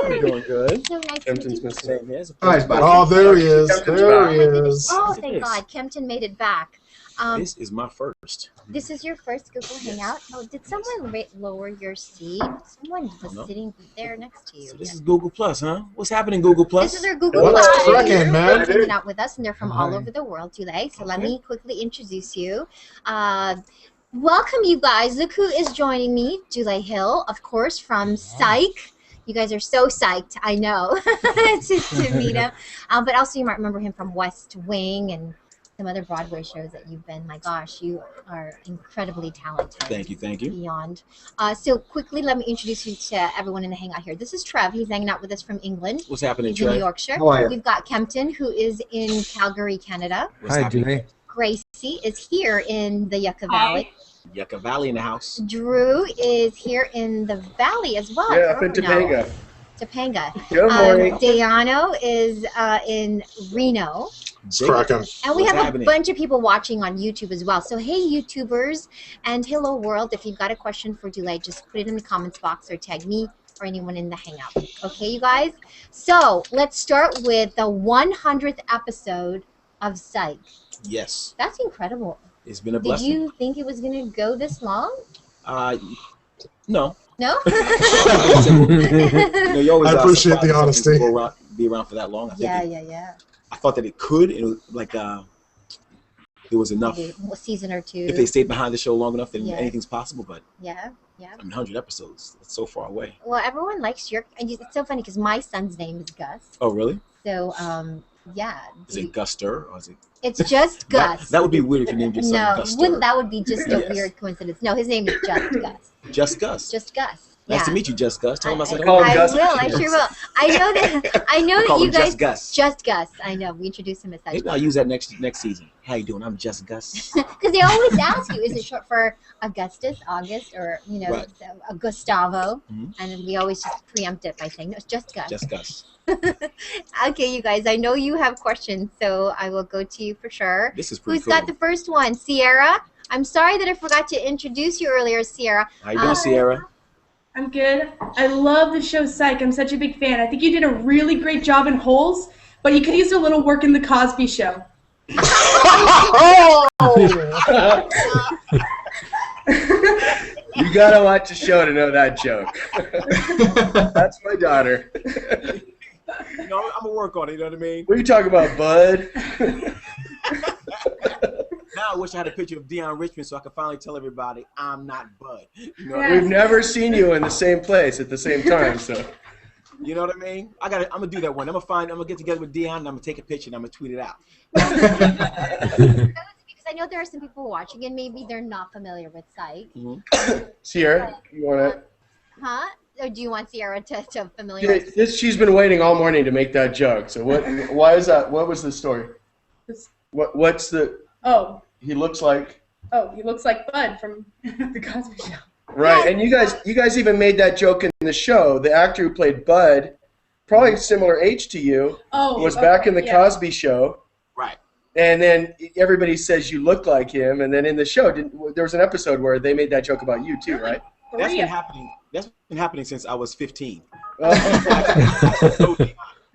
I'm doing good. So nice Kempton's to been meet you. saying yes. Oh, there he is. Kempton's There back. he is. Oh, thank God. Kempton made it back. This is my first. This is your first Google Hangout? Oh, did someone lower your seat? Someone was sitting there next to you. So this is Google Plus, huh? What's happening, Google Plus? This is our Google What's Plus. cracking, man? Hanging out with us, and they're from all over the world, Dule. So let me quickly introduce you. Welcome, you guys. Look who is joining me. Dule Hill, of course, from Psych. You guys are so psyched, I know, to meet him. But also, you might remember him from West Wing and some other Broadway shows that you've been. My gosh, you are incredibly talented. Thank you, thank you. Beyond. So quickly, let me introduce you to everyone in the hangout here. This is Trev. He's hanging out with us from England. What's happening, He's Trev? in Yorkshire. How are you? We've got Kempton, who is in Calgary, Canada. What's Hi, happening? Dule. Gracie is here in the Yucca Valley. Yucca Valley in the house. Drew is here in the valley as well. Yeah, up in Topanga. Topanga. Good morning. Dayano is in Reno. It's cracking. And we What's have a happening? bunch of people watching on YouTube as well. So hey, YouTubers and hello world, if you've got a question for Dule, just put it in the comments box or tag me or anyone in the hangout. Okay, you guys? So let's start with the 100th episode of Psych. Yes, That's incredible. it's been a Did blessing. you think it was going to go this long? No. No? You always, I appreciate surprised the honesty. something will be around for that long. I think Yeah. I thought that it could. It was like there was enough. Maybe a season or two. If they stayed behind the show long enough, then Yeah. anything's possible. But Yeah. I mean, 100 episodes. That's so far away. Well, everyone likes your. And it's so funny because my son's name is Gus. Oh, really? So, yeah. Is it Guster or is it? It's just Gus. That would be weird if you named your son No, Guster. that would be just a Yes. weird coincidence. No, his name is just Gus. Just Gus. Just Gus. Nice to meet you, Just Gus. Tell him I said Call hello. him I Gus. will. I sure will. I know that. I know Call that you him guys. Just Gus. Just Gus. I know. We introduced him as such. Maybe I'll use that next season. How you doing? I'm Just Gus. Because they always ask you, is it short for Augustus, August, or Right. Gustavo? Mhm. And we always just preempt it by saying, no, it's just Gus. Just Gus. Okay, you guys, I know you have questions, so I will go to you for sure. This is pretty Who's cool. got the first one? Sierra? I'm sorry that I forgot to introduce you earlier, Sierra. How you doing, Sierra? I'm good. I love the show Psych. I'm such a big fan. I think you did a really great job in Holes, but you could use a little work in the Cosby Show. You gotta watch the show to know that joke. That's my daughter. You know, I'm gonna work on it. You know what I mean? What are you talking about, bud? Now I wish I had a picture of Deion Richmond so I could finally tell everybody I'm not Bud. You know, Yeah. We've never seen you in the same place at the same time, so. you know what I mean? I'm gonna do that one. I'm gonna get together with Deion and I'm gonna take a picture and I'm gonna tweet it out. Because I know there are some people watching and maybe they're not familiar with Psych. Sierra, you wanna? Huh? Or do you want Sierra to familiarize? She's been waiting all morning to make that joke. So what? Why is that? What was the story? What's the? Oh, He looks like. he looks like Bud from the Cosby Show. Right, and you guys even made that joke in the show. The actor who played Bud, probably similar age to you, was back in the yeah. Cosby Show. Right. And then everybody says you look like him, and then in the show, there was an episode where they made that joke about you too, right? That's been happening. That's been happening since I was 15. Oh.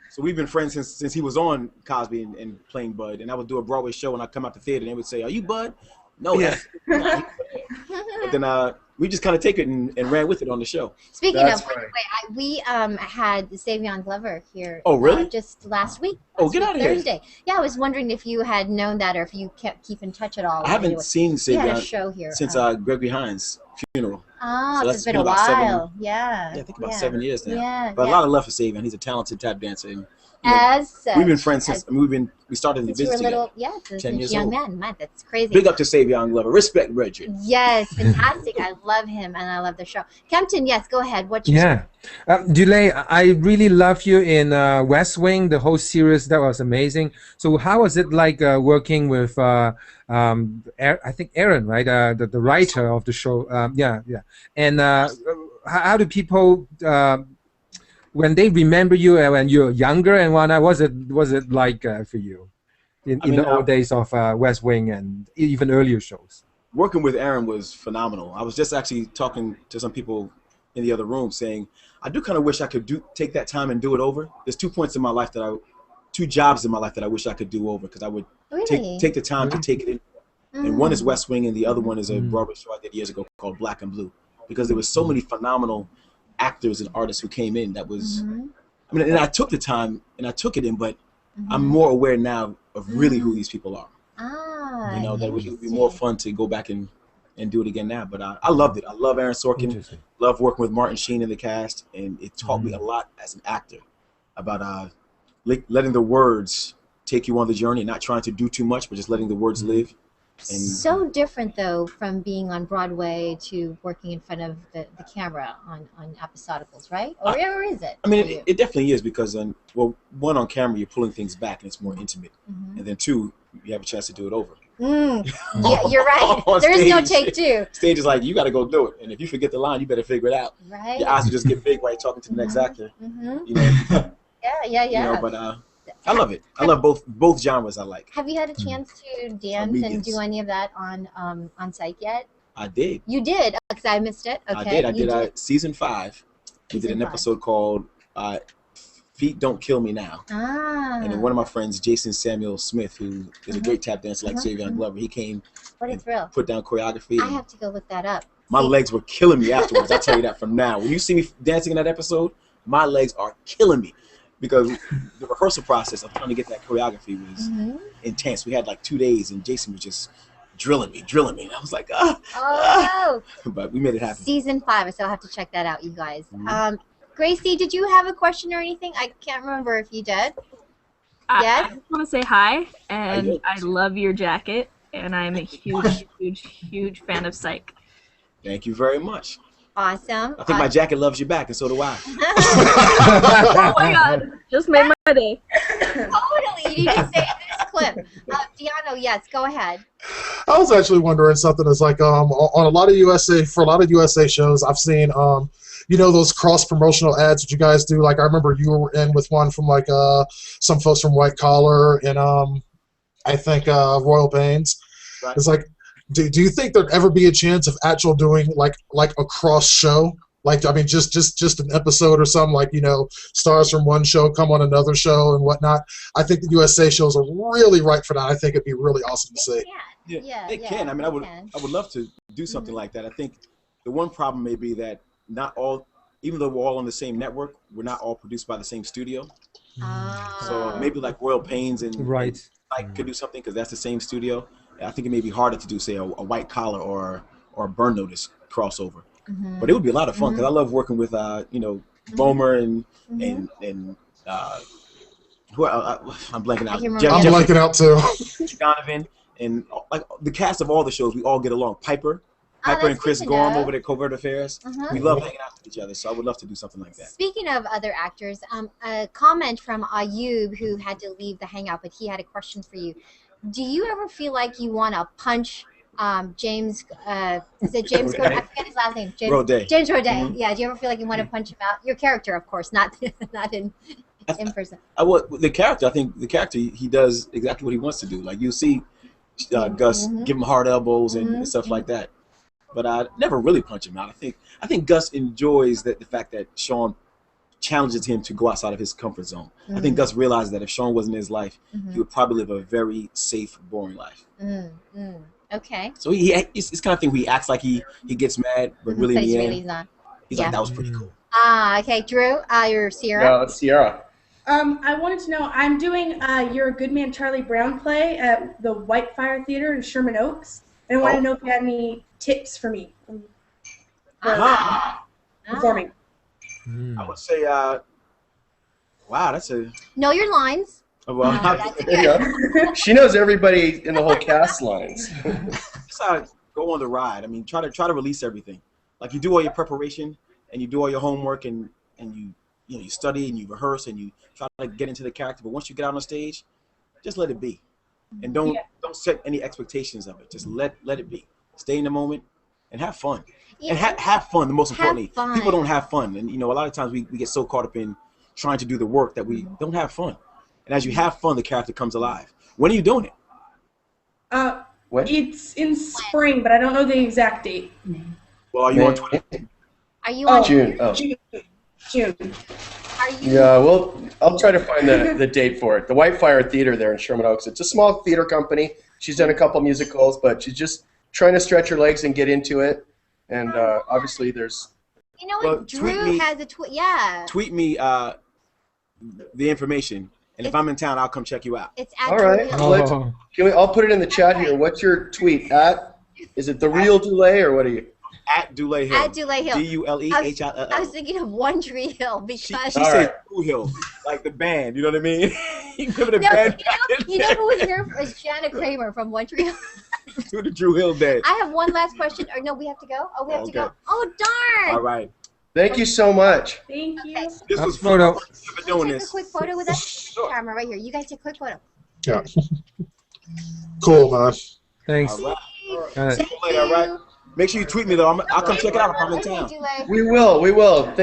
So we've been friends since he was on Cosby and playing Bud. And I would do a Broadway show and I'd come out the theater and they would say, "Are you Bud?" No. Yeah. But then we just kind of take it and ran with it on the show. Speaking That's of, by the right. way, we had Savion Glover here. Oh, really? Just last week. Oh, get out of here. Thursday. Yeah, I was wondering if you had known that or if you keep in touch at all. I haven't seen We had a Savion show here. since Gregory Hines' funeral. Oh, so so that's it's been been a about 7 while. Yeah. Yeah, I think about 7 years now. Yeah. But a lot of love for Savion. He's a talented tap dancer. And, As such, we've been friends since we started in the since you were business together. little, yeah, 10 since years young old. man. Man, that's crazy. Big up to Savion Glover. Respect, Bridget. Yes, fantastic. I love him and I love the show. Kempton, yes, go ahead. What's your Yeah. Dule, I really love you in West Wing, the whole series. That was amazing. So how was it like working with, I think Aaron, right? The writer of the show. Yeah. And how do people, when they remember you when you're younger and whatnot, was it like for you in the old days of West Wing and even earlier shows? Working with Aaron was phenomenal. I was just actually talking to some people in the other room saying I do kind of wish I could take that time and do it over. There's 2 points in my life two jobs in my life that I wish I could do over because I would take the time to take it in. And one is West Wing, and the other one is a Broadway show I did years ago called Black and Blue, because there was so many phenomenal actors and artists who came in. That was, I mean, and I took the time and I took it in, but I'm more aware now of really who these people are. You know, that it would be more fun to go back and do it again now. But I loved it. I love Aaron Sorkin. Love working with Martin Sheen in the cast, and it taught me a lot as an actor about letting the words take you on the journey, not trying to do too much, but just letting the words live. And so different though from being on Broadway to working in front of the camera on episodicals, right? Or is it? I mean, it definitely is because well, one, on camera you're pulling things back and it's more intimate, and then two, you have a chance to do it over. Yeah, you're right. There is no take two. Stage is like, you got to go do it, and if you forget the line, you better figure it out. Right. Your eyes will just get big while you're talking to the next actor. You know. Yeah. You know, but I love it. I love both genres. I like. Have you had a chance to dance and do any of that on Psych yet? I did. You did, because I missed it. Okay. I did. Season 5. We did an episode called "Feet Don't Kill Me Now." And then one of my friends, Jason Samuel Smith, who is a great tap dancer like Savion Glover, he came. What a thrill! Put down choreography. I have to go look that up. My legs were killing me afterwards. I'll tell you that from now. When you see me dancing in that episode, my legs are killing me. Because the rehearsal process of trying to get that choreography was intense. We had like 2 days, and Jason was just drilling me. And I was like, But we made it happen. Season 5, so I'll have to check that out, you guys. Gracie, did you have a question or anything? I can't remember if you did. Yes? I just want to say hi, and I love your jacket, and I'm a huge fan of Psych. Thank you very much. Awesome. I think my jacket loves you back, and so do I. Oh my God! Just made my day. Totally. You need to say it in this clip. Diano, yes, go ahead. I was actually wondering something. It's like on a lot of USA shows, I've seen you know, those cross promotional ads that you guys do. Like I remember you were in with one from like some folks from White Collar and I think Royal Pains. Right. It's like. Do you think there'd ever be a chance of actual doing like a cross show? Like, I mean, just an episode or something, like, you know, stars from one show come on another show and whatnot. I think the USA shows are really right for that. I think it'd be really awesome to see. They can. I mean, I would love to do something like that. I think the one problem may be that not all, even though we're all on the same network, we're not all produced by the same studio. So maybe like Royal Pains and Psych could do something because that's the same studio. I think it may be harder to do, say, a White Collar or a Burn Notice crossover, but it would be a lot of fun because I love working with you know, Bomer and who I'm blanking out. I'm blanking out too. Donovan and like the cast of all the shows, we all get along. Piper and Chris Gorham over at Covert Affairs. We love hanging out with each other, so I would love to do something like that. Speaking of other actors, a comment from Ayub, who had to leave the Hangout, but he had a question for you. Do you ever feel like you want to punch James? Is it James? I forget his last name. Roday. James Roday. Yeah. Do you ever feel like you want to punch him out? Your character, of course, not in person. The character. I think the character he does exactly what he wants to do. Like you see, Gus give him hard elbows and stuff like that. But I never really punch him out. I think Gus enjoys the fact that Sean challenges him to go outside of his comfort zone. I think Gus realized that if Sean wasn't in his life, he would probably live a very safe, boring life. Okay. So it's kind of thing where he acts like he gets mad, but really in the end, he's like, that was pretty cool. Okay. Drew, you're Sierra? No, it's Sierra. I wanted to know, I'm doing You're a Good Man, Charlie Brown play at the Whitefire Theater in Sherman Oaks. And I wanted to know if you had any tips for me performing. I would say, wow, that's a... Know your lines. Well, there you go. She knows everybody in the whole cast lines. Just go on the ride. I mean, try to release everything. Like you do all your preparation and you do all your homework and you study and you rehearse and you try to get into the character. But once you get out on stage, just let it be, and don't set any expectations of it. Just let it be. Stay in the moment and have fun. Yeah. And have fun. The most importantly, people don't have fun, and you know, a lot of times we get so caught up in trying to do the work that we don't have fun. And as you have fun, the character comes alive. When are you doing it? It's in spring, but I don't know the exact date. Well, are you on Twitter? Are you on June? Oh. June. June. Are you? Yeah, well, I'll try to find the date for it. The Whitefire Theater there in Sherman Oaks. It's a small theater company. She's done a couple musicals, but she's just trying to stretch her legs and get into it. And obviously, there's. You know what? Drew has a tweet. Yeah. Tweet me the information, and if I'm in town, I'll come check you out. It's at All right. I'll put it in the chat here. What's your tweet at? Is it the real Dule or what are you? At Dule Hill. At Dule Hill. DuleHill. I was thinking of One Tree Hill because she said Dule Hill, like the band. You know what I mean? You remember the band? You know who was here? Is Shanna Kramer from One Tree Hill. To the Drew Hill band. I have one last question. Or no, we have to go. Oh, we have to go. Oh, darn! All right. Thank you so much. Thank you. Okay. This was fun. Doing this. Take a quick photo with us. Camera right here. You guys take a quick photo. Yeah. Cool, man. Thanks. All right. All right. Make sure you tweet me though. I'll come check it out if I'm in town. We will.